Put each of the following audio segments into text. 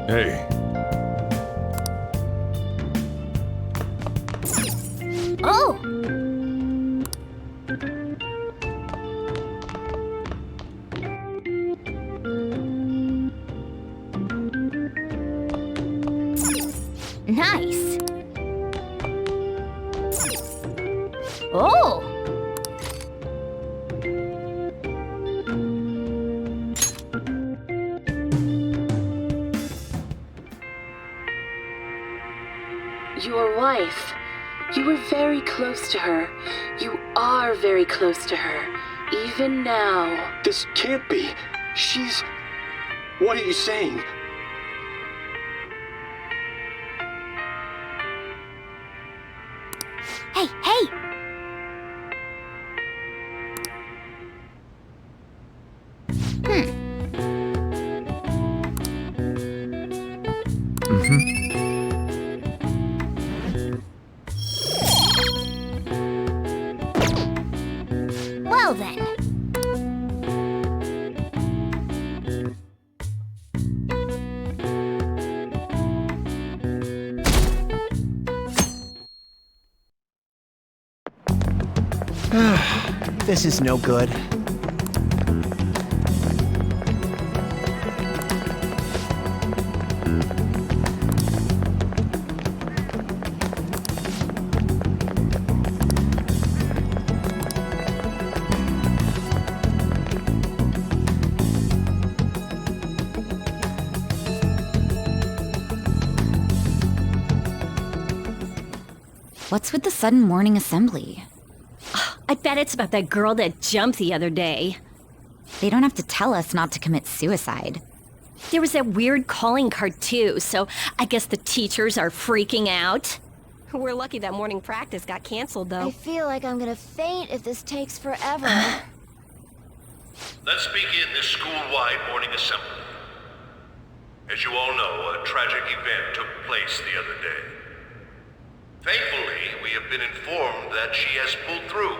Hey. Oh! Nice! Oh! Your wife. You were very close to her. You are very close to her. Even now. This can't be. She's... What are you saying? Hey, hey! Well then. This is no good. What's with the sudden morning assembly? I bet it's about that girl that jumped the other day. They don't have to tell us not to commit suicide. There was that weird calling card too, so I guess the teachers are freaking out. We're lucky that morning practice got canceled though. I feel like I'm gonna faint if this takes forever. Let's begin this school-wide morning assembly. As you all know, a tragic event took place the other day. Thankfully, we have been informed that she has pulled through,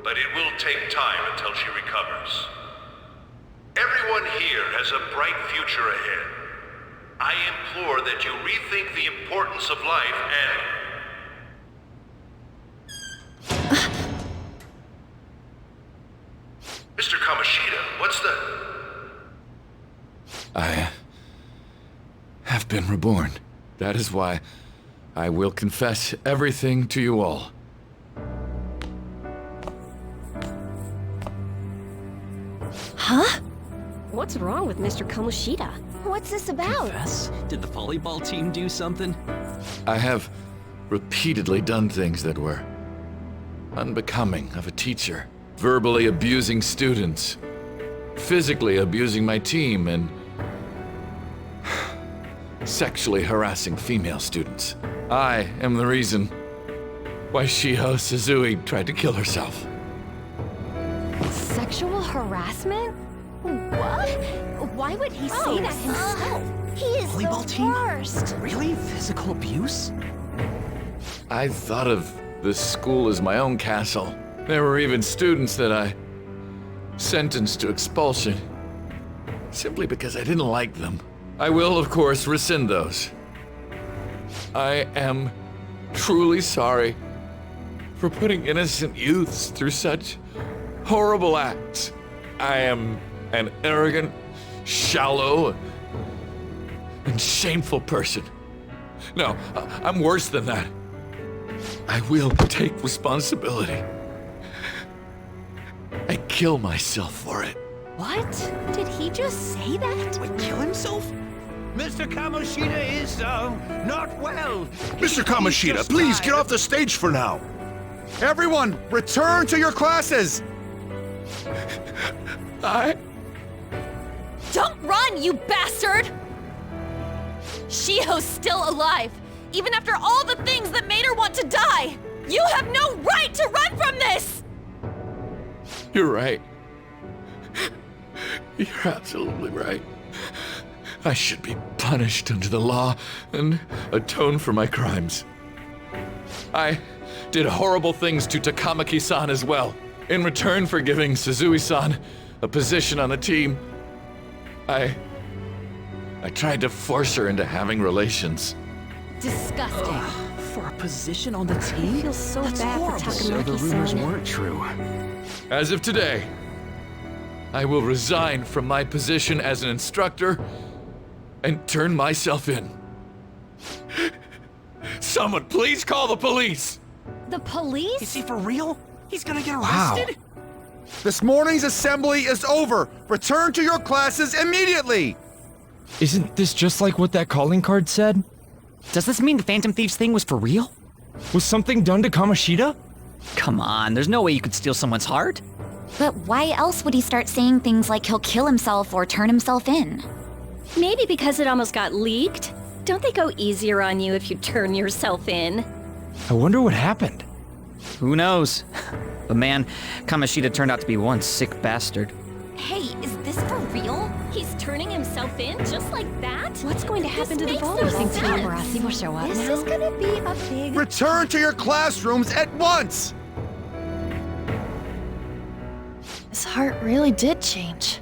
but it will take time until she recovers. Everyone here has a bright future ahead. I implore that you rethink the importance of life and... Mr. Kamoshida, what's the... I have been reborn. That is why I will confess everything to you all. Huh? What's wrong with Mr. Kamoshida? What's this about? Confess? Did the volleyball team do something? I have repeatedly done things that were unbecoming of a teacher. Verbally abusing students, physically abusing my team, and sexually harassing female students. I am the reason why Shiho Suzui tried to kill herself. Sexual harassment? What? Why would he say that himself? He is Volleyball the team? worst. Really? Physical abuse? I thought of this school as my own castle. There were even students that I sentenced to expulsion, simply because I didn't like them. I will, of course, rescind those. I am truly sorry for putting innocent youths through such horrible acts. I am an arrogant, shallow, and shameful person. No, I'm worse than that. I will take responsibility. I kill myself for it. What? Did he just say that? Wait, kill himself? Mr. Kamoshida is, not well. Mr. Kamoshida, please get off the stage for now. Everyone, return to your classes! Don't run, you bastard! Shiho's still alive, even after all the things that made her want to die! You have no right to run from this! You're right. You're absolutely right. I should be punished under the law and atone for my crimes. I did horrible things to Takamaki-san as well. In return for giving Suzui-san a position on the team, I I tried to force her into having relations. Disgusting. For a position on the team? I feel so That's bad horrible. for So the Takamaki-san. rumors weren't true. As of today, I will resign from my position as an instructor and turn myself in. Someone please call the police! The police? Is he for real? He's gonna get Wow. arrested? This morning's assembly is over. Return to your classes immediately. Isn't this just like what that calling card said? Does this mean the Phantom Thieves thing was for real? Was something done to Kamoshida? Come on, there's no way you could steal someone's heart. But why else would he start saying things like he'll kill himself or turn himself in? Maybe because it almost got leaked. Don't they go easier on you if you turn yourself in? I wonder what happened. Who knows? But man, Kamoshida turned out to be one sick bastard. Hey, is this for real? He's turning himself in just like that? What's going to happen to the makes no volleyball sense. team? Barassi will show up This now. is gonna be a big... Return to your classrooms at once. His heart really did change.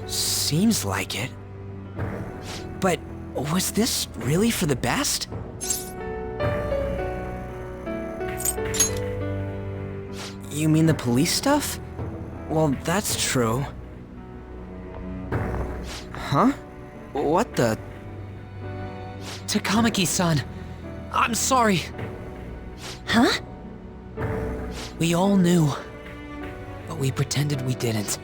Seems like it. But was this really for the best? You mean the police stuff? Well, that's true. Huh? What the? Takamaki-san, I'm sorry. Huh? We all knew, but we pretended we didn't.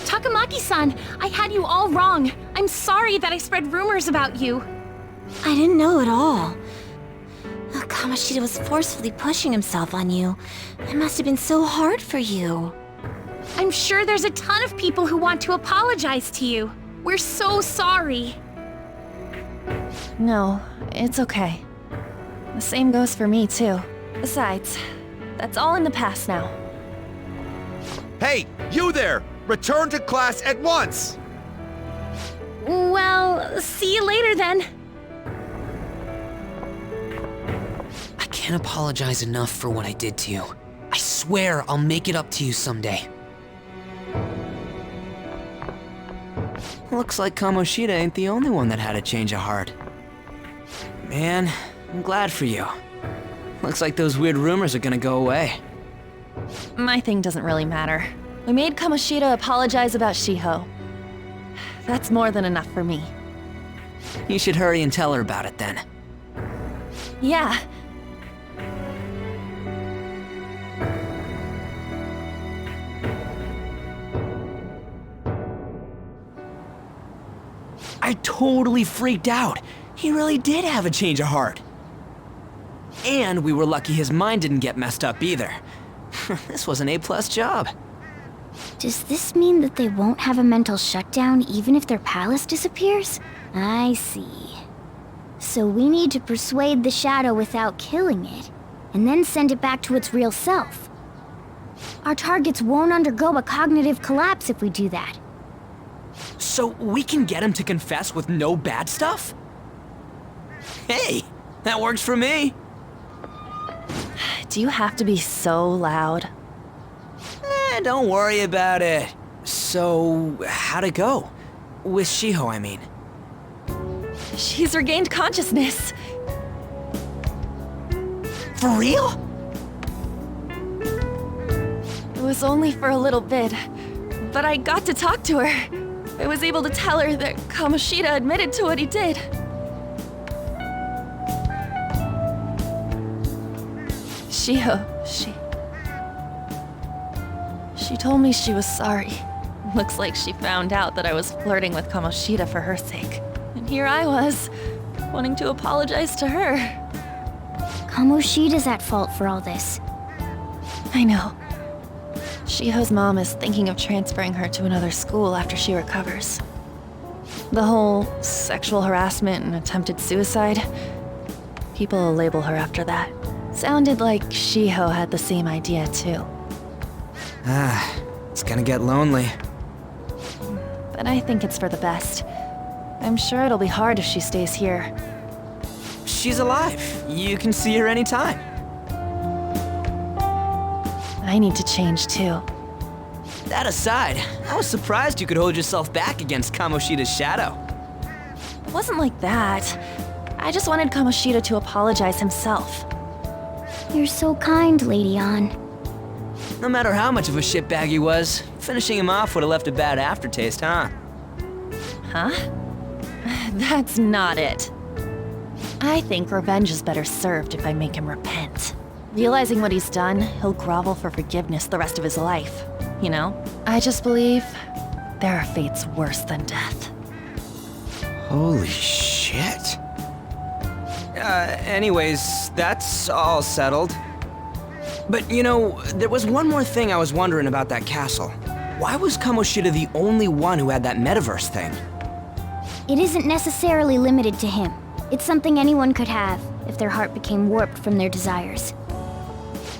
Takamaki-san, I had you all wrong. I'm sorry that I spread rumors about you. I didn't know at all. Kamoshida was forcefully pushing himself on you. It must have been so hard for you. I'm sure there's a ton of people who want to apologize to you. We're so sorry. No, it's okay. The same goes for me, too. Besides, that's all in the past now. Hey, you there! Return to class at once. Well, see you later then. I can't apologize enough for what I did to you. I swear I'll make it up to you someday. Looks like Kamoshida ain't the only one that had a change of heart. Man, I'm glad for you. Looks like those weird rumors are gonna go away. My thing doesn't really matter. We made Kamoshida apologize about Shiho. That's more than enough for me. You should hurry and tell her about it then. Yeah. I totally freaked out. He really did have a change of heart. And we were lucky his mind didn't get messed up either. This was an A+ job. Does this mean that they won't have a mental shutdown even if their palace disappears? I see. So we need to persuade the shadow without killing it, and then send it back to its real self. Our targets won't undergo a cognitive collapse if we do that. So we can get him to confess with no bad stuff? Hey, that works for me. Do you have to be so loud? Don't worry about it. So, how'd it go? With Shiho, I mean. She's regained consciousness. For real? It was only for a little bit, but I got to talk to her. I was able to tell her that Kamoshida admitted to what he did. Shiho, She told me she was sorry. Looks like she found out that I was flirting with Kamoshida for her sake. And here I was, wanting to apologize to her. Kamoshida's at fault for all this. I know. Shiho's mom is thinking of transferring her to another school after she recovers. The whole sexual harassment and attempted suicide, people will label her after that. Sounded like Shiho had the same idea too. It's gonna get lonely. But I think it's for the best. I'm sure it'll be hard if she stays here. She's alive. You can see her anytime. I need to change too. That aside, I was surprised you could hold yourself back against Kamoshida's shadow. wasn't like that. I just wanted Kamoshida to apologize himself. You're so kind, Lady Ann. No matter how much of a shitbag he was, finishing him off would have left a bad aftertaste, huh? Huh? That's not it. I think revenge is better served if I make him repent. Realizing what he's done, he'll grovel for forgiveness the rest of his life. You know? I just believe there are fates worse than death. Holy shit. Anyways, that's all settled. But you know, there was one more thing I was wondering about that castle. Why was Kamoshida the only one who had that metaverse thing? It isn't necessarily limited to him. It's something anyone could have if their heart became warped from their desires.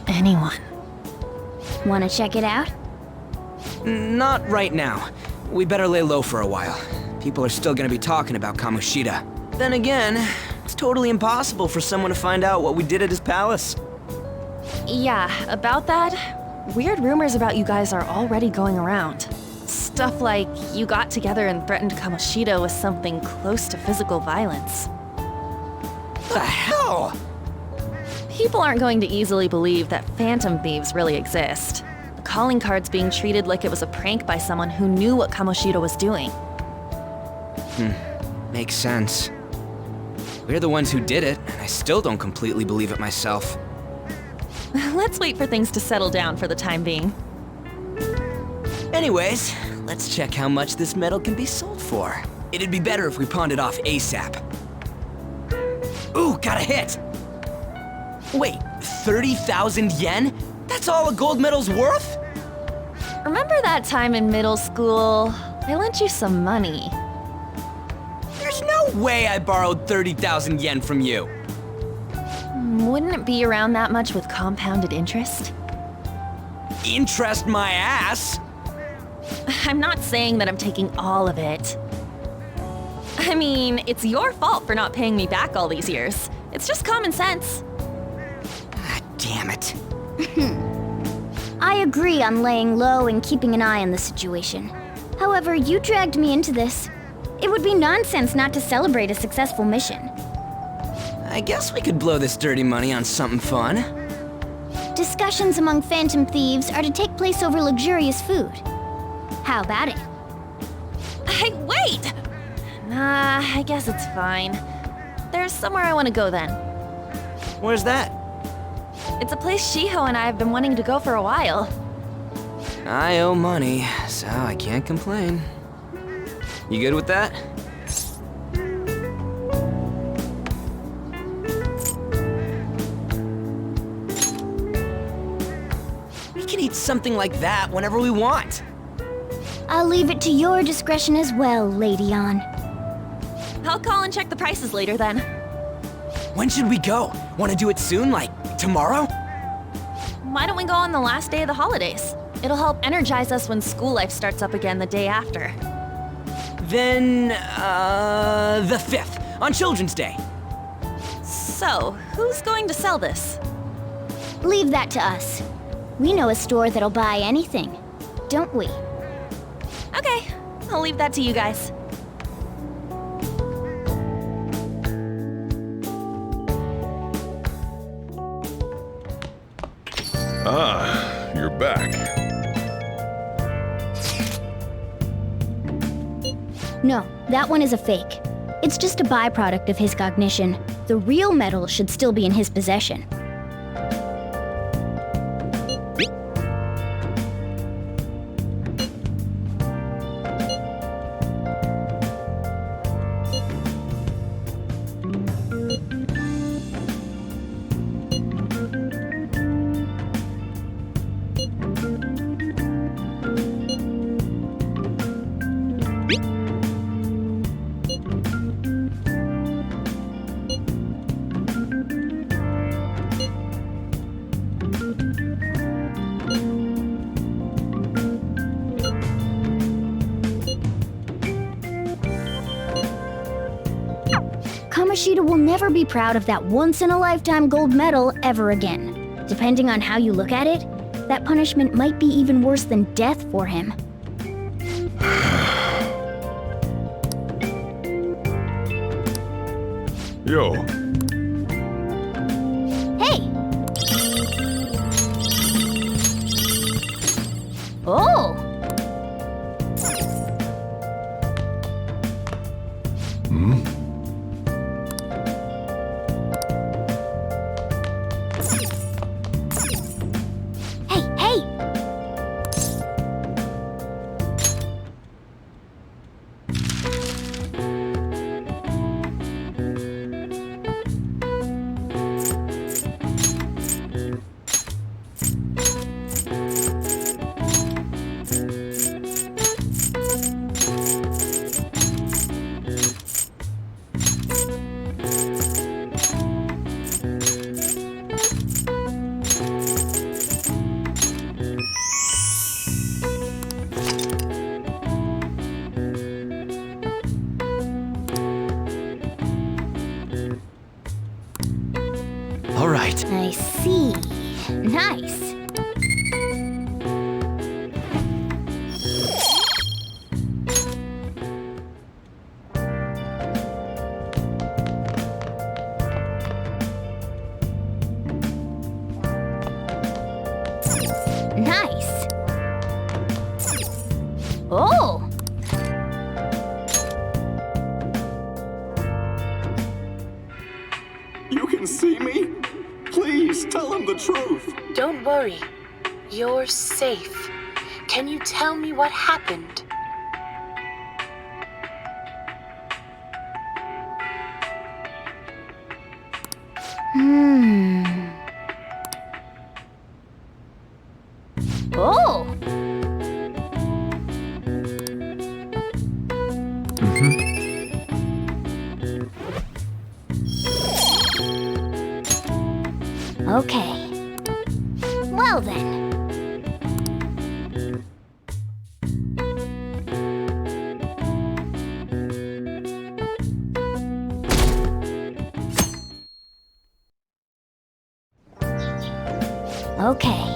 Anyone. Wanna check it out? Not right now. We better lay low for a while. People are still gonna be talking about Kamoshida. Then again, it's totally impossible for someone to find out what we did at his palace. Yeah, about that, weird rumors about you guys are already going around. Stuff like you got together and threatened Kamoshida with something close to physical violence. The hell? People aren't going to easily believe that Phantom Thieves really exist. The calling card's being treated like it was a prank by someone who knew what Kamoshida was doing. Makes sense. We're the ones who did it, and I still don't completely believe it myself. Let's wait for things to settle down for the time being. Anyways, let's check how much this metal can be sold for. It'd be better if we pawned it off ASAP. Ooh, got a hit! Wait, 30,000 yen? That's all a gold medal's worth? Remember that time in middle school? I lent you some money. There's no way I borrowed 30,000 yen from you. Wouldn't it be around that much with compounded interest? Interest my ass? I'm not saying that I'm taking all of it. I mean, it's your fault for not paying me back all these years. It's just common sense. Ah, damn it. I agree on laying low and keeping an eye on the situation. However, you dragged me into this. It would be nonsense not to celebrate a successful mission. I guess we could blow this dirty money on something fun. Discussions among Phantom Thieves are to take place over luxurious food. How about it? Hey, wait! Nah, I guess it's fine. There's somewhere I want to go then. Where's that? It's a place Shiho and I have been wanting to go for a while. I owe money, so I can't complain. You good with that? We can eat something like that whenever we want. I'll leave it to your discretion as well, Lady Ann. I'll call and check the prices later then. When should we go? Want to do it soon, like tomorrow? Why don't we go on the last day of the holidays? It'll help energize us when school life starts up again the day after. Then, the 5th, on Children's Day. So, who's going to sell this? Leave that to us. We know a store that'll buy anything, don't we? Okay, I'll leave that to you guys. Ah, you're back. No, that one is a fake. It's just a byproduct of his cognition. The real metal should still be in his possession. Kamoshida will never be proud of that once-in-a-lifetime gold medal ever again. Depending on how you look at it, that punishment might be even worse than death for him. Yo. Hey! Oh! Hey, hey! All right. I see. Nice. Nice. Oh! You can see me? Please tell him the truth. Don't worry. You're safe. Can you tell me what happened? Oh! Okay. Well then. Okay.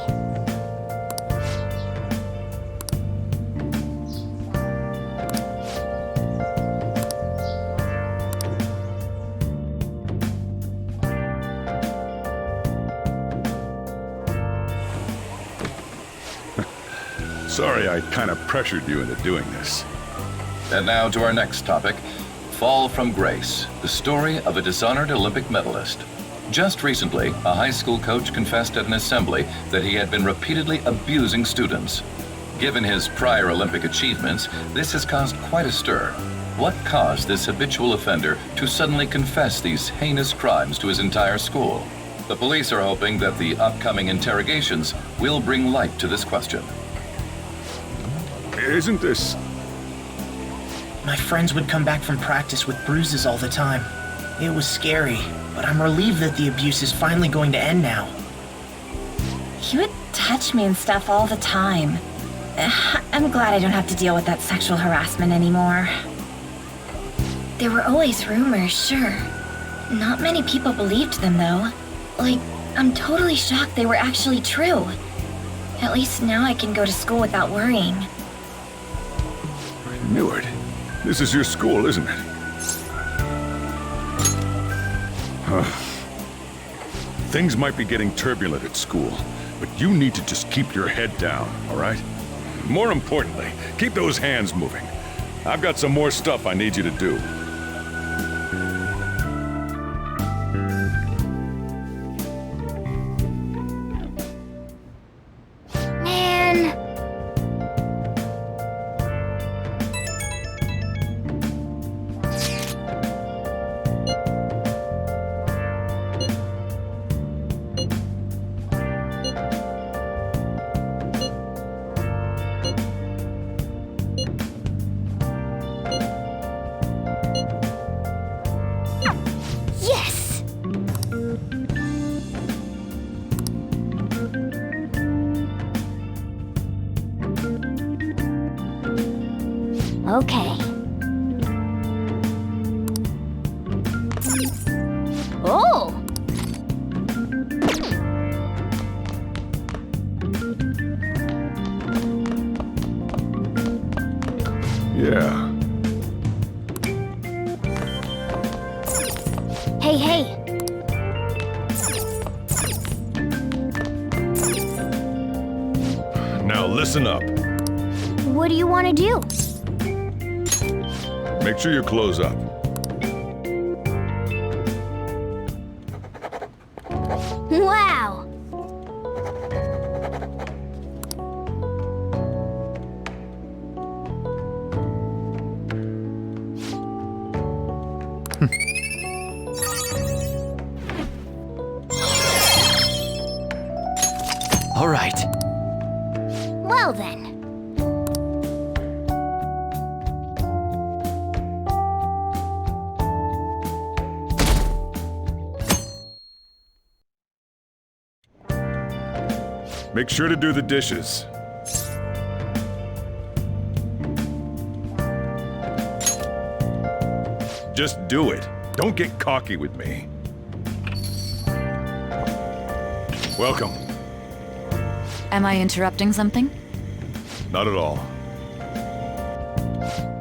Sorry I kind of pressured you into doing this. And now to our next topic, Fall from Grace, the story of a dishonored Olympic medalist. Just recently, a high school coach confessed at an assembly that he had been repeatedly abusing students. Given his prior Olympic achievements, this has caused quite a stir. What caused this habitual offender to suddenly confess these heinous crimes to his entire school? The police are hoping that the upcoming interrogations will bring light to this question. Isn't this... My friends would come back from practice with bruises all the time. It was scary, but I'm relieved that the abuse is finally going to end now. He would touch me and stuff all the time. I'm glad I don't have to deal with that sexual harassment anymore. There were always rumors, sure. Not many people believed them, though. Like, I'm totally shocked they were actually true. At least now I can go to school without worrying. Newark, this is your school, isn't it? Things might be getting turbulent at school, but you need to just keep your head down, all right? More importantly, keep those hands moving. I've got some more stuff I need you to do. Okay. Oh! Yeah. Hey. Now listen up. What do you want to do? Make sure you close up. Wow! All right. Well then. Make sure to do the dishes. Just do it. Don't get cocky with me. Welcome. Am I interrupting something? Not at all.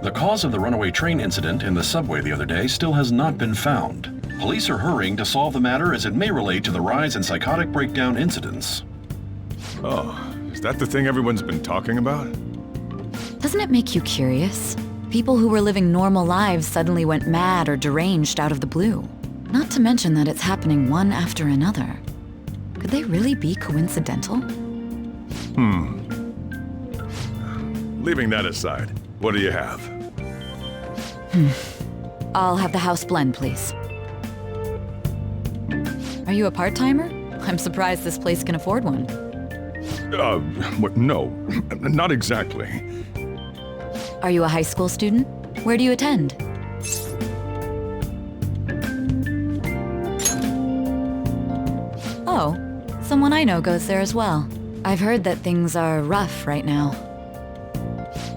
The cause of the runaway train incident in the subway the other day still has not been found. Police are hurrying to solve the matter as it may relate to the rise in psychotic breakdown incidents. Oh, is that the thing everyone's been talking about? Doesn't it make you curious? People who were living normal lives suddenly went mad or deranged out of the blue. Not to mention that it's happening one after another. Could they really be coincidental? Leaving that aside, what do you have? I'll have the house blend, please. Are you a part-timer? I'm surprised this place can afford one. No, not exactly. Are you a high school student? Where do you attend? Oh, someone I know goes there as well. I've heard that things are rough right now.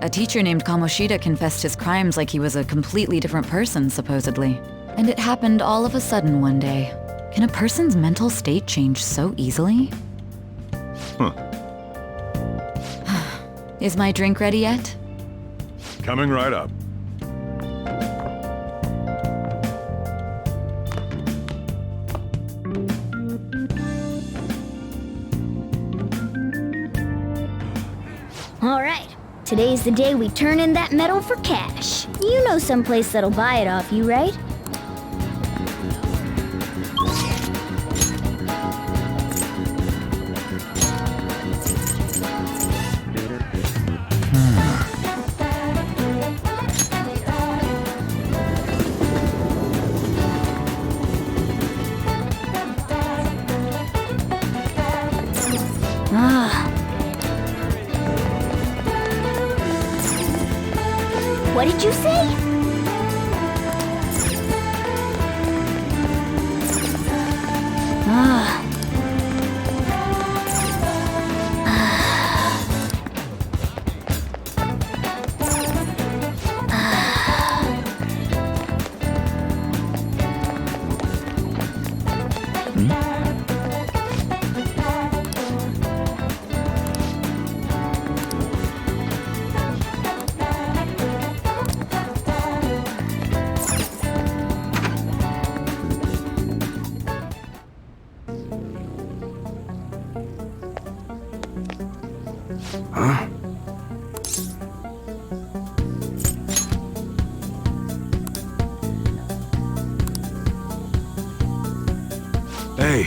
A teacher named Kamoshida confessed his crimes like he was a completely different person, supposedly. And it happened all of a sudden one day. Can a person's mental state change so easily? Is my drink ready yet? Coming right up. All right. Today's the day we turn in that metal for cash. You know someplace that'll buy it off you, right? What did you say? Hey.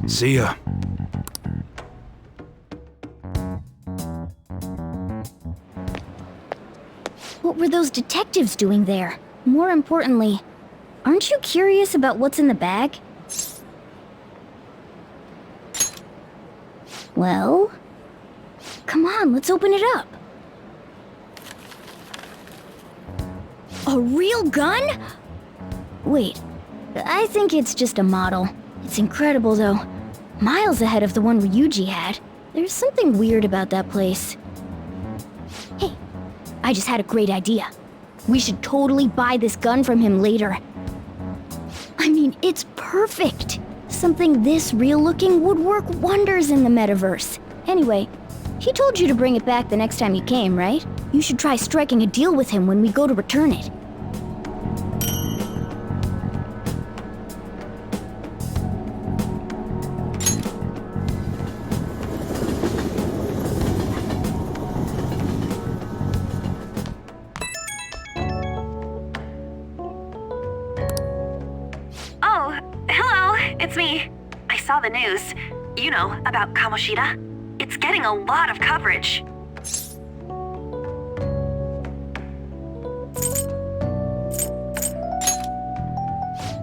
See ya. What were those detectives doing there? More importantly, aren't you curious about what's in the bag? Well, come on, let's open it up. A real gun? Wait, I think it's just a model. It's incredible though. Miles ahead of the one Ryuji had. There's something weird about that place. Hey, I just had a great idea. We should totally buy this gun from him later. I mean, it's perfect. Something this real-looking would work wonders in the metaverse. Anyway, he told you to bring it back the next time you came, right? You should try striking a deal with him when we go to return it. Oh, hello, it's me. I saw the news. You know, about Kamoshida. It's getting a lot of coverage.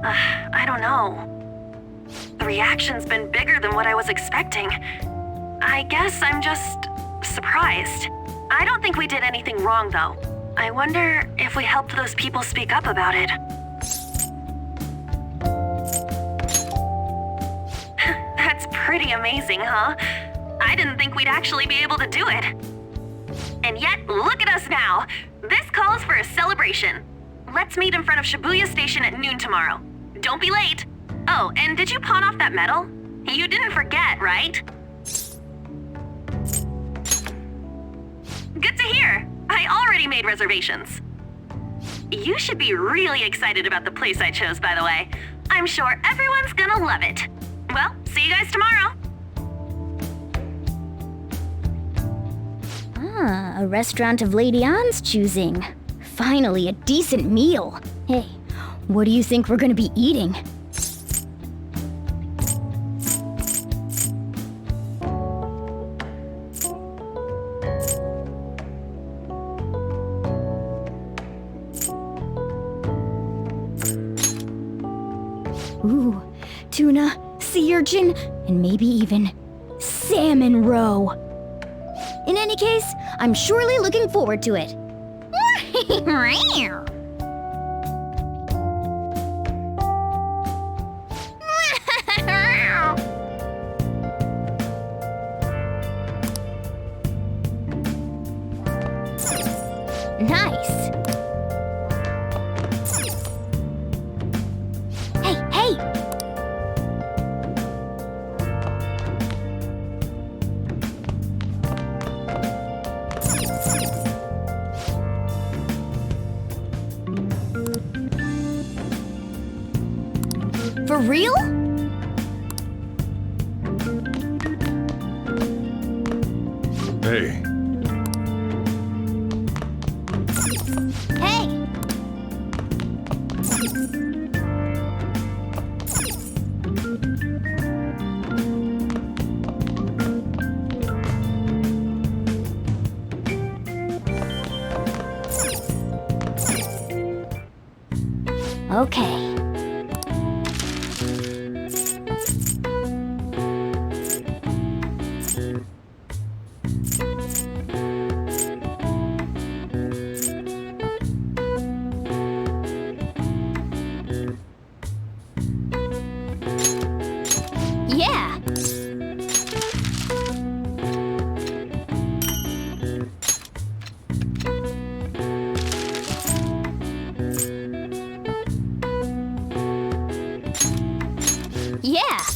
I don't know. The reaction's been bigger than what I was expecting. I guess I'm just surprised. I don't think we did anything wrong, though. I wonder if we helped those people speak up about it. That's pretty amazing, huh? I didn't think we'd actually be able to do it. And yet, look at us now. This calls for a celebration. Let's meet in front of Shibuya Station at noon tomorrow. Don't be late. Oh, and did you pawn off that medal? You didn't forget, right? Good to hear. I already made reservations. You should be really excited about the place I chose, by the way. I'm sure everyone's gonna love it. Well, see you guys tomorrow. Ah, a restaurant of Lady Ann's choosing. Finally, a decent meal. Hey, what do you think we're gonna be eating? Ooh, tuna, sea urchin, and maybe even salmon roe. In any case, I'm surely looking forward to it. Nice. Hey, hey! For real? Hey, Hey! Okay. Yeah. Yeah.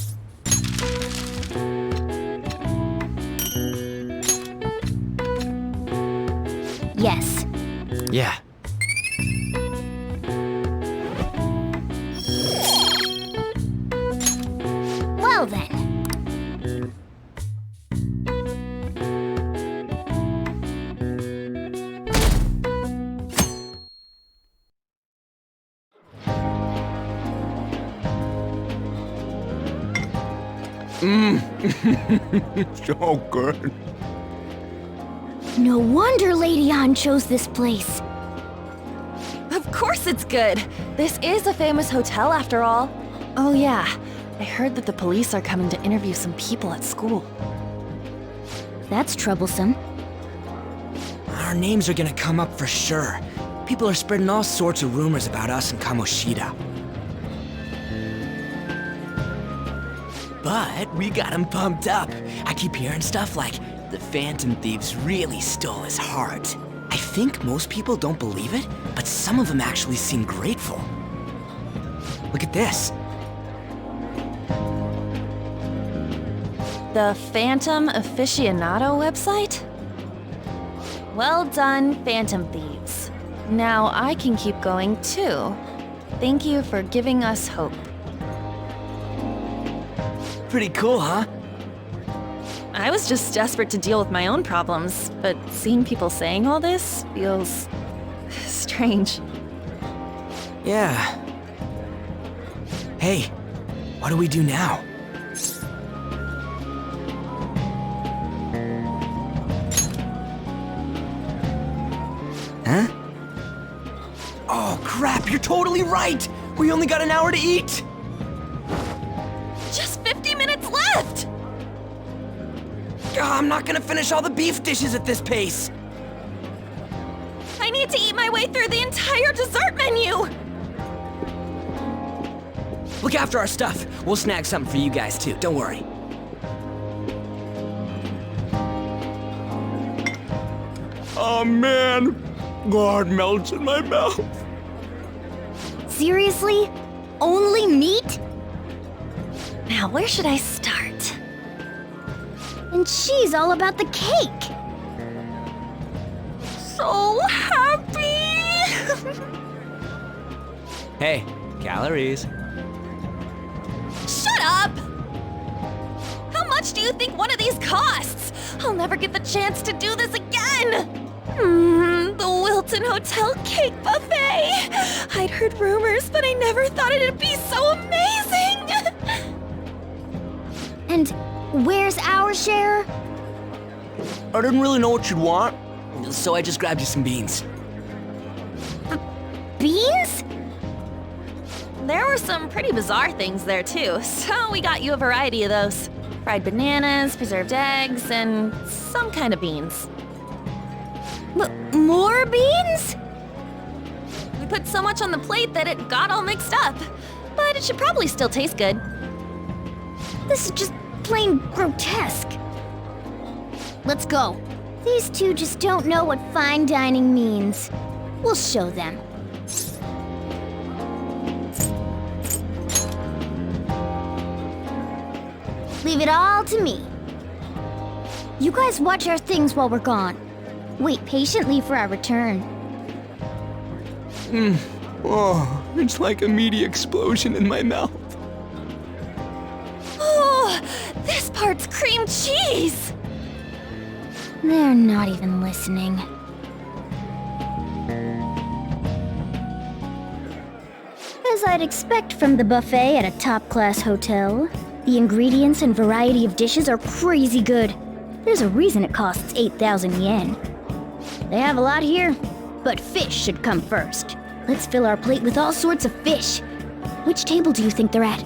Yes. Yeah. Well then. So good. No wonder Lady An chose this place. Of course it's good. This is a famous hotel after all. Oh yeah, I heard that the police are coming to interview some people at school. That's troublesome. Our names are gonna come up for sure. People are spreading all sorts of rumors about us and Kamoshida. But we got him pumped up. I keep hearing stuff like, the Phantom Thieves really stole his heart. I think most people don't believe it, but some of them actually seem grateful. Look at this. The Phantom Aficionado website? Well done, Phantom Thieves. Now I can keep going too. Thank you for giving us hope. Pretty cool, huh? I was just desperate to deal with my own problems, but seeing people saying all this feels strange. Yeah. Hey, what do we do now? Huh? Oh crap, you're totally right! We only got an hour to eat! Just 50 minutes left! I'm not gonna finish all the beef dishes at this pace! I need to eat my way through the entire dessert menu! Look after our stuff. We'll snag something for you guys too, don't worry. Oh man, God melts in my mouth. Seriously? Only meat? Now, where should I start? And she's all about the cake. So happy! Hey, calories. Shut up! How much do you think one of these costs? I'll never get the chance to do this again! The Wilton Hotel Cake Buffet! I'd heard rumors, but I never thought it'd be so amazing! And where's our share? I didn't really know what you'd want, so I just grabbed you some beans. Beans? There were some pretty bizarre things there too, so we got you a variety of those. Fried bananas, preserved eggs, and some kind of beans. More beans? We put so much on the plate that it got all mixed up, but it should probably still taste good. This is just plain grotesque. Let's go. These two just don't know what fine dining means. We'll show them. Leave it all to me. You guys watch our things while we're gone. Wait patiently for our return. Oh, it's like a meaty explosion in my mouth. Oh, this part's cream cheese! They're not even listening. As I'd expect from the buffet at a top-class hotel, the ingredients and variety of dishes are crazy good. There's a reason it costs 8,000 yen. They have a lot here, but fish should come first. Let's fill our plate with all sorts of fish. Which table do you think they're at?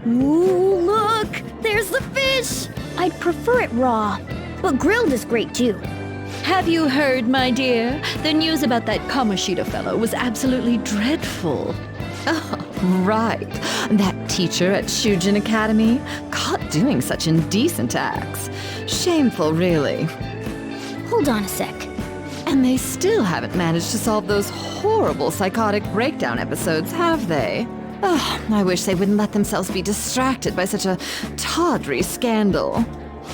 Ooh, look! There's the fish! I'd prefer it raw, but grilled is great too. Have you heard, my dear? The news about that Kamoshida fellow was absolutely dreadful. Oh, right. That teacher at Shujin Academy, caught doing such indecent acts. Shameful, really. Hold on a sec. And they still haven't managed to solve those horrible psychotic breakdown episodes, have they? Oh, I wish they wouldn't let themselves be distracted by such a tawdry scandal.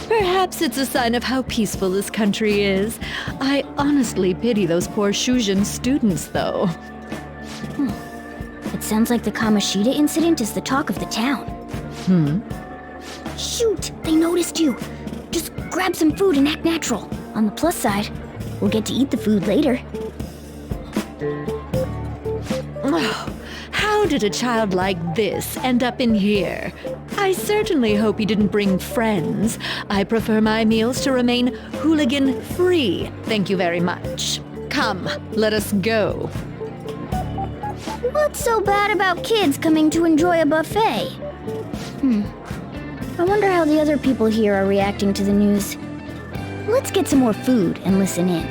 Perhaps it's a sign of how peaceful this country is. I honestly pity those poor Shujin students, though. It sounds like the Kamoshida incident is the talk of the town. Shoot! They noticed you! Just grab some food and act natural. On the plus side, we'll get to eat the food later. Oh, how did a child like this end up in here? I certainly hope he didn't bring friends. I prefer my meals to remain hooligan-free. Thank you very much. Come, let us go. What's so bad about kids coming to enjoy a buffet? I wonder how the other people here are reacting to the news. Let's get some more food and listen in.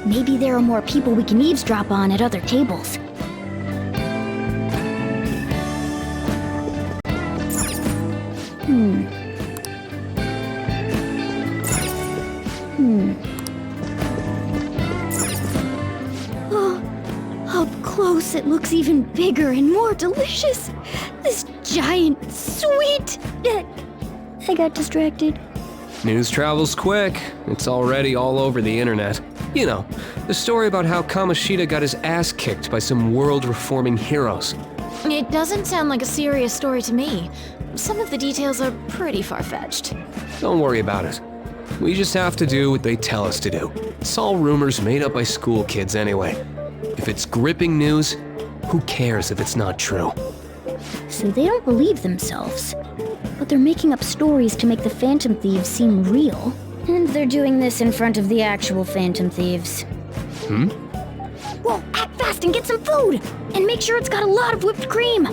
Maybe there are more people we can eavesdrop on at other tables. Oh, up close it looks even bigger and more delicious. This giant sweet... I got distracted. News travels quick. It's already all over the internet. You know, the story about how Kamoshida got his ass kicked by some world-reforming heroes. It doesn't sound like a serious story to me. Some of the details are pretty far-fetched. Don't worry about it. We just have to do what they tell us to do. It's all rumors made up by school kids anyway. If it's gripping news, who cares if it's not true? So they don't believe themselves. But they're making up stories to make the Phantom Thieves seem real. And they're doing this in front of the actual Phantom Thieves. Whoa, act fast and get some food! And make sure it's got a lot of whipped cream!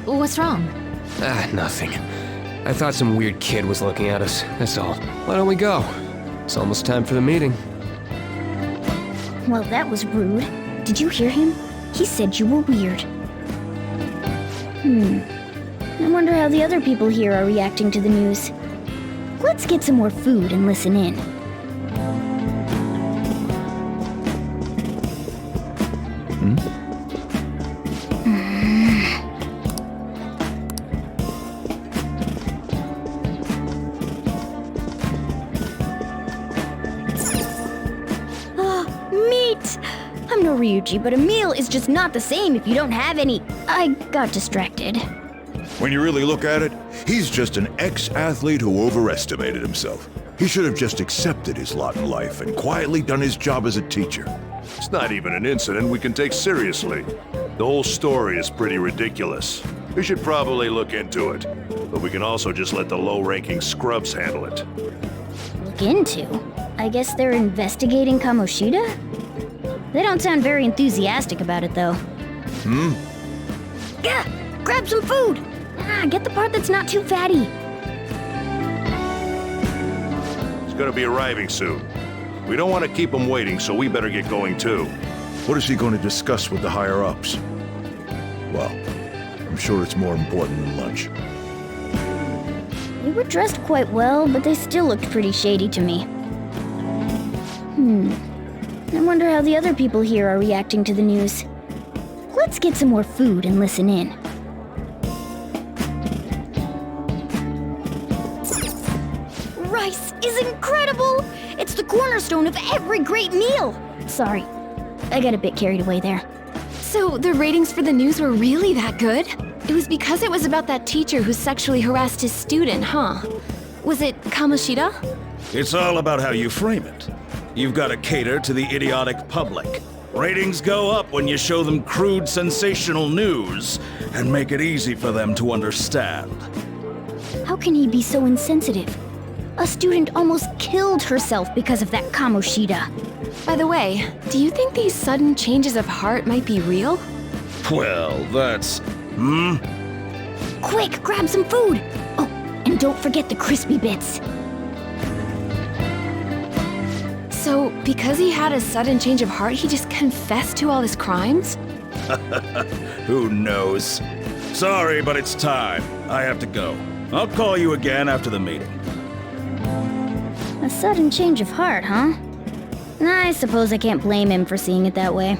What's wrong? Nothing. I thought some weird kid was looking at us, that's all. Why don't we go? It's almost time for the meeting. Well, that was rude. Did you hear him? He said you were weird. I wonder how the other people here are reacting to the news. Let's get some more food and listen in. Meat! I'm no Ryuji, but a meal is just not the same if you don't have any. I got distracted. When you really look at it, he's just an ex-athlete who overestimated himself. He should have just accepted his lot in life and quietly done his job as a teacher. It's not even an incident we can take seriously. The whole story is pretty ridiculous. We should probably look into it, but we can also just let the low-ranking scrubs handle it. Look into? I guess they're investigating Kamoshida? They don't sound very enthusiastic about it, though. Yeah, grab some food! Get the part that's not too fatty. He's gonna be arriving soon. We don't want to keep him waiting, so we better get going too. What is he going to discuss with the higher-ups? Well, I'm sure it's more important than lunch. They were dressed quite well, but they still looked pretty shady to me. I wonder how the other people here are reacting to the news. Let's get some more food and listen in. Rice is incredible! It's the cornerstone of every great meal! Sorry, I got a bit carried away there. So the ratings for the news were really that good? It was because it was about that teacher who sexually harassed his student, huh? Was it Kamoshida? It's all about how you frame it. You've got to cater to the idiotic public. Ratings go up when you show them crude, sensational news and make it easy for them to understand. How can he be so insensitive? A student almost killed herself because of that Kamoshida. By the way, do you think these sudden changes of heart might be real? Well, that's... Quick, grab some food! Oh, and don't forget the crispy bits. So, because he had a sudden change of heart, he just confessed to all his crimes? Who knows? Sorry, but it's time. I have to go. I'll call you again after the meeting. A sudden change of heart, huh? I suppose I can't blame him for seeing it that way.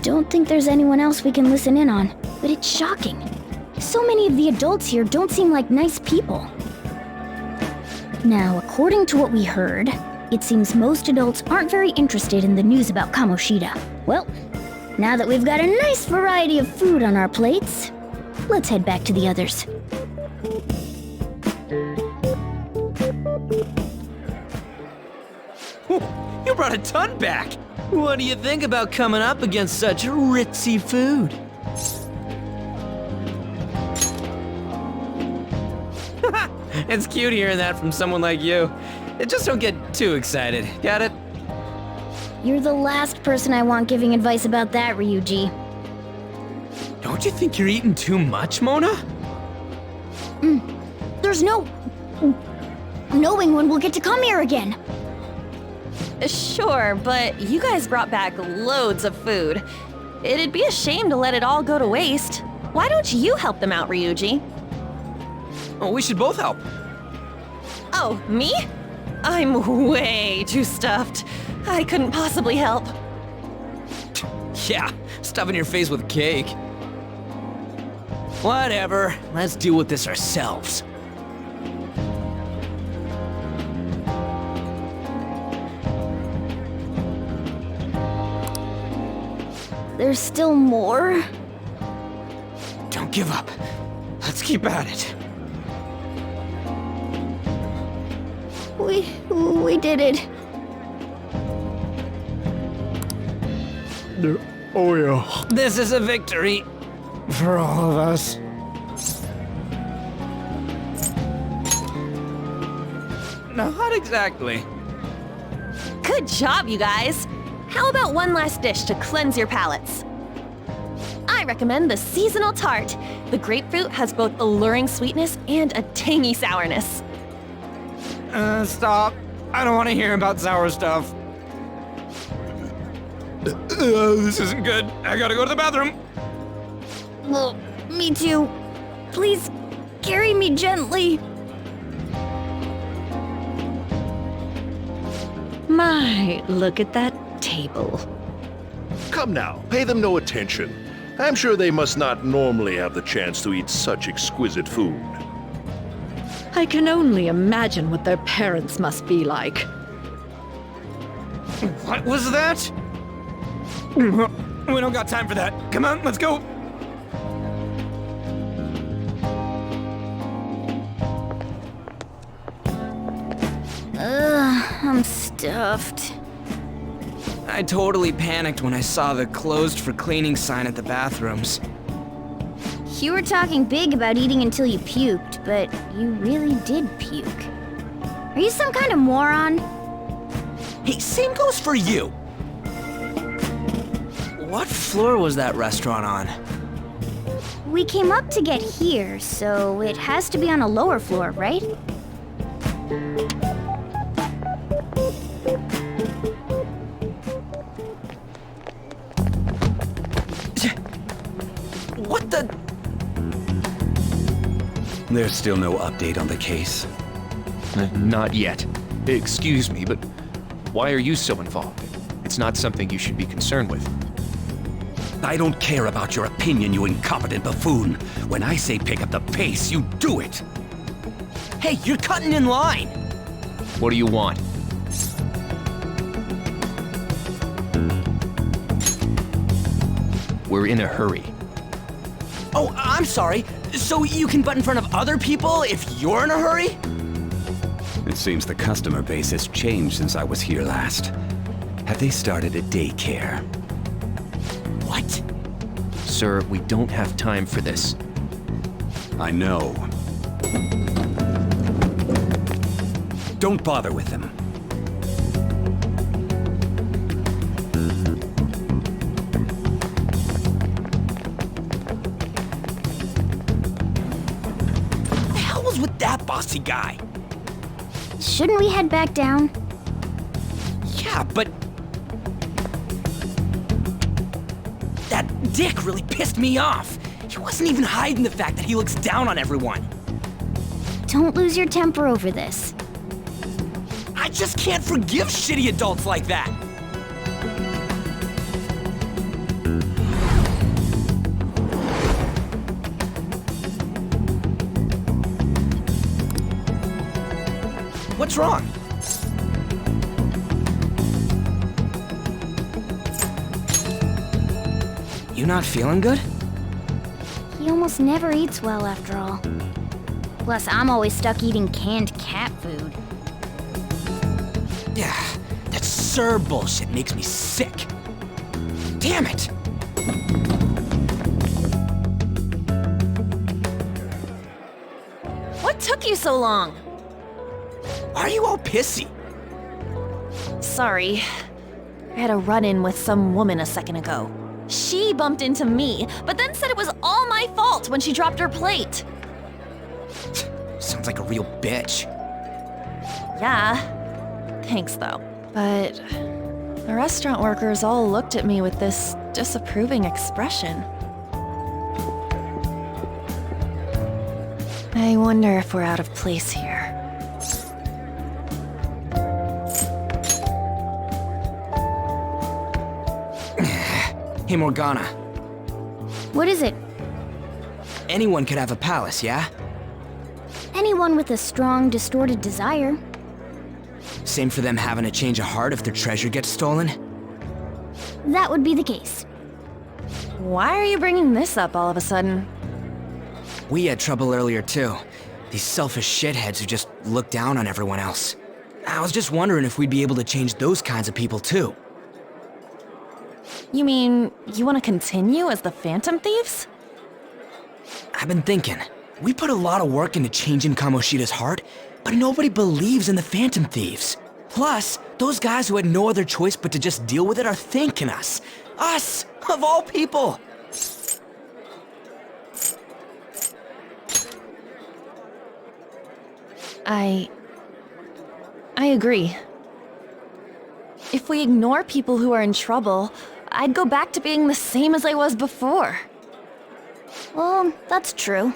don't think there's anyone else we can listen in on, but it's shocking. So many of the adults here don't seem like nice people. Now, according to what we heard, it seems most adults aren't very interested in the news about Kamoshida. Well, now that we've got a nice variety of food on our plates, let's head back to the others. You brought a ton back! What do you think about coming up against such ritzy food? It's cute hearing that from someone like you. Just don't get too excited, got it? You're the last person I want giving advice about that, Ryuji. Don't you think you're eating too much, Mona? There's no knowing when we'll get to come here again. Sure, but you guys brought back loads of food. It'd be a shame to let it all go to waste. Why don't you help them out, Ryuji? Oh, we should both help. Oh, me? I'm way too stuffed. I couldn't possibly help. Yeah, stuffing your face with cake. Whatever, let's deal with this ourselves. There's still more? Don't give up. Let's keep at it. We did it. Oh yeah. This is a victory. For all of us. Not exactly. Good job, you guys. How about one last dish to cleanse your palates? I recommend the seasonal tart. The grapefruit has both alluring sweetness and a tangy sourness. Stop. I don't want to hear about sour stuff. This isn't good. I gotta go to the bathroom. Well, me too. Please, carry me gently. My, look at that table. Come now, pay them no attention. I'm sure they must not normally have the chance to eat such exquisite food. I can only imagine what their parents must be like. What was that? We don't got time for that. Come on, let's go. I'm stuffed. I totally panicked when I saw the closed for cleaning sign at the bathrooms. You were talking big about eating until you puked, but you really did puke. Are you some kind of moron? Hey, same goes for you. What floor was that restaurant on? We came up to get here, so it has to be on a lower floor, right? What the? There's still no update on the case. Not yet. Excuse me, but why are you so involved? It's not something you should be concerned with. I don't care about your opinion, you incompetent buffoon. When I say pick up the pace, you do it. Hey, you're cutting in line. What do you want? We're in a hurry. Oh, I'm sorry. So you can butt in front of other people if you're in a hurry? It seems the customer base has changed since I was here last. Have they started a daycare? What? Sir, we don't have time for this. I know. Don't bother with them. What the hell was with that bossy guy? Shouldn't we head back down? Yeah, but... that dick really pissed me off. He wasn't even hiding the fact that he looks down on everyone. Don't lose your temper over this. I just can't forgive shitty adults like that. What's wrong? You not feeling good? He almost never eats well after all. Plus, I'm always stuck eating canned cat food. Yeah, that Sir bullshit makes me sick. Damn it! What took you so long? Why are you all pissy? Sorry. I had a run-in with some woman a second ago. She bumped into me, but then said it was all my fault when she dropped her plate. Sounds like a real bitch. Yeah. Thanks, though. But the restaurant workers all looked at me with this disapproving expression. I wonder if we're out of place here. Hey, Morgana. What is it? Anyone could have a palace, yeah? Anyone with a strong, distorted desire. Same for them having a change of heart if their treasure gets stolen? That would be the case. Why are you bringing this up all of a sudden? We had trouble earlier too. These selfish shitheads who just look down on everyone else. I was just wondering if we'd be able to change those kinds of people too. You mean, you want to continue as the Phantom Thieves? I've been thinking. We put a lot of work into changing Kamoshida's heart, but nobody believes in the Phantom Thieves. Plus, those guys who had no other choice but to just deal with it are thanking us. Us, of all people! I agree. If we ignore people who are in trouble, I'd go back to being the same as I was before. Well, that's true.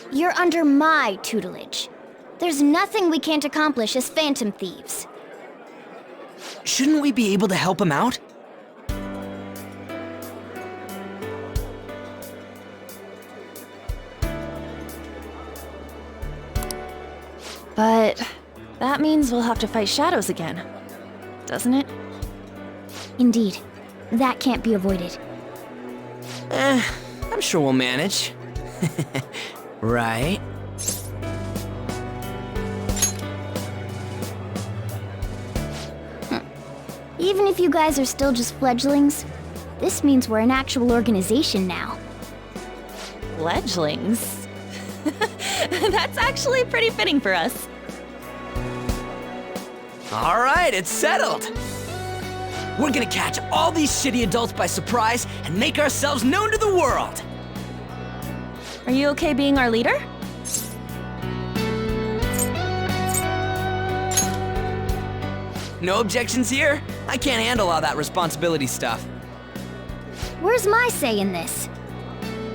You're under my tutelage. There's nothing we can't accomplish as Phantom Thieves. Shouldn't we be able to help him out? But that means we'll have to fight shadows again, doesn't it? Indeed. That can't be avoided. I'm sure we'll manage. Right? Even if you guys are still just fledglings, this means we're an actual organization now. Fledglings? That's actually pretty fitting for us. All right, it's settled. We're gonna catch all these shitty adults by surprise and make ourselves known to the world. Are you okay being our leader? No objections here? I can't handle all that responsibility stuff. Where's my say in this?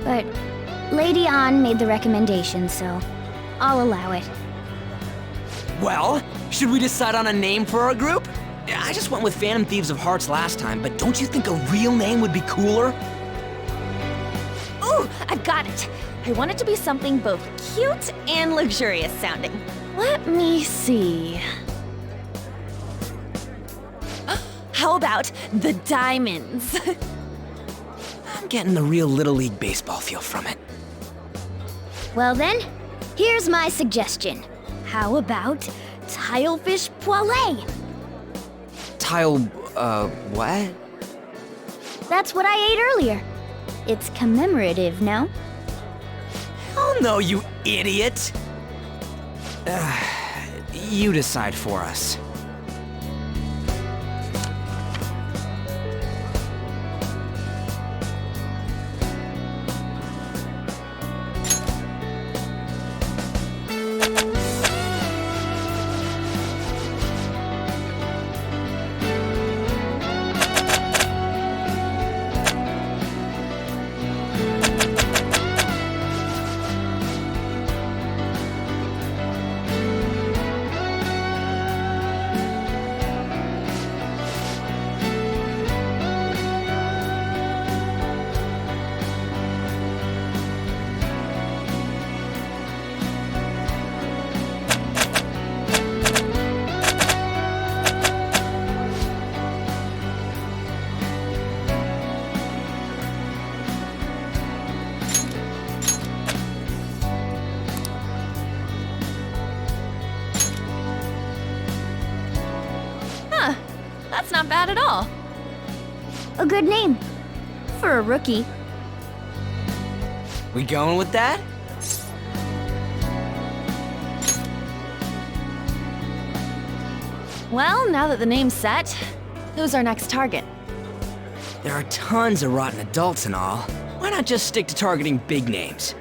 But Lady An made the recommendation, so I'll allow it. Well, should we decide on a name for our group? I just went with Phantom Thieves of Hearts last time, but don't you think a real name would be cooler? Ooh, I've got it. I want it to be something both cute and luxurious sounding. Let me see. How about the Diamonds? I'm getting the real Little League Baseball feel from it. Well then, here's my suggestion. How about Tilefish Poêlée? What? That's what I ate earlier. It's commemorative, no? Oh no, you idiot! You decide for us. Not bad at all. A good name. For a rookie. We going with that? Well, now that the name's set, who's our next target? There are tons of rotten adults and all. Why not just stick to targeting big names?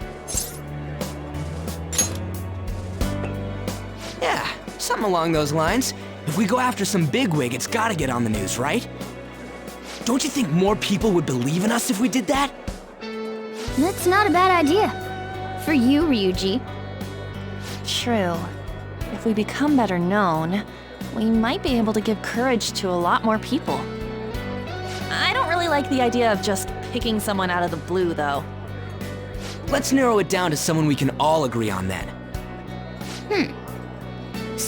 Yeah, something along those lines. If we go after some bigwig, it's gotta get on the news, right? Don't you think more people would believe in us if we did that? That's not a bad idea. For you, Ryuji. True. If we become better known, we might be able to give courage to a lot more people. I don't really like the idea of just picking someone out of the blue, though. Let's narrow it down to someone we can all agree on then.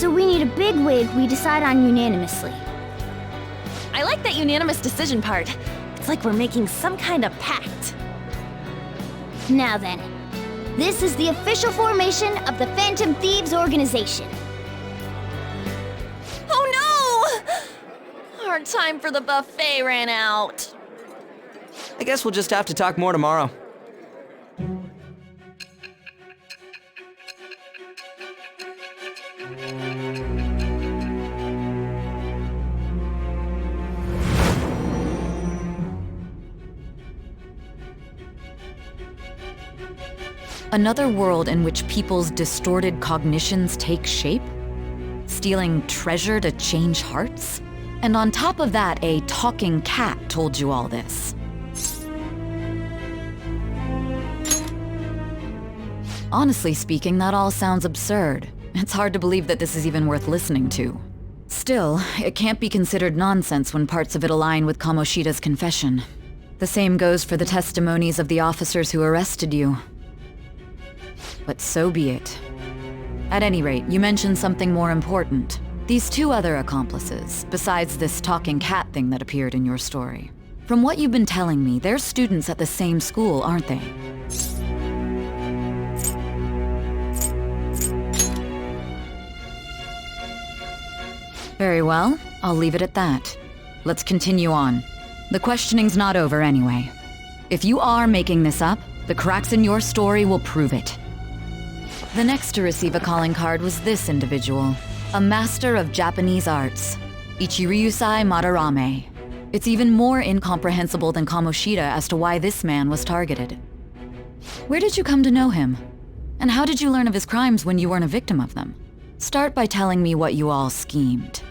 So we need a bigwig we decide on unanimously. I like that unanimous decision part. It's like we're making some kind of pact. Now then, this is the official formation of the Phantom Thieves organization. Oh no! Our time for the buffet ran out. I guess we'll just have to talk more tomorrow. Another world in which people's distorted cognitions take shape? Stealing treasure to change hearts? And on top of that, a talking cat told you all this. Honestly speaking, that all sounds absurd. It's hard to believe that this is even worth listening to. Still, it can't be considered nonsense when parts of it align with Kamoshida's confession. The same goes for the testimonies of the officers who arrested you. But so be it. At any rate, you mentioned something more important. These two other accomplices, besides this talking cat thing that appeared in your story. From what you've been telling me, they're students at the same school, aren't they? Very well, I'll leave it at that. Let's continue on. The questioning's not over anyway. If you are making this up, the cracks in your story will prove it. The next to receive a calling card was this individual, a master of Japanese arts, Ichiryusai Madarame. It's even more incomprehensible than Kamoshida as to why this man was targeted. Where did you come to know him? And how did you learn of his crimes when you weren't a victim of them? Start by telling me what you all schemed.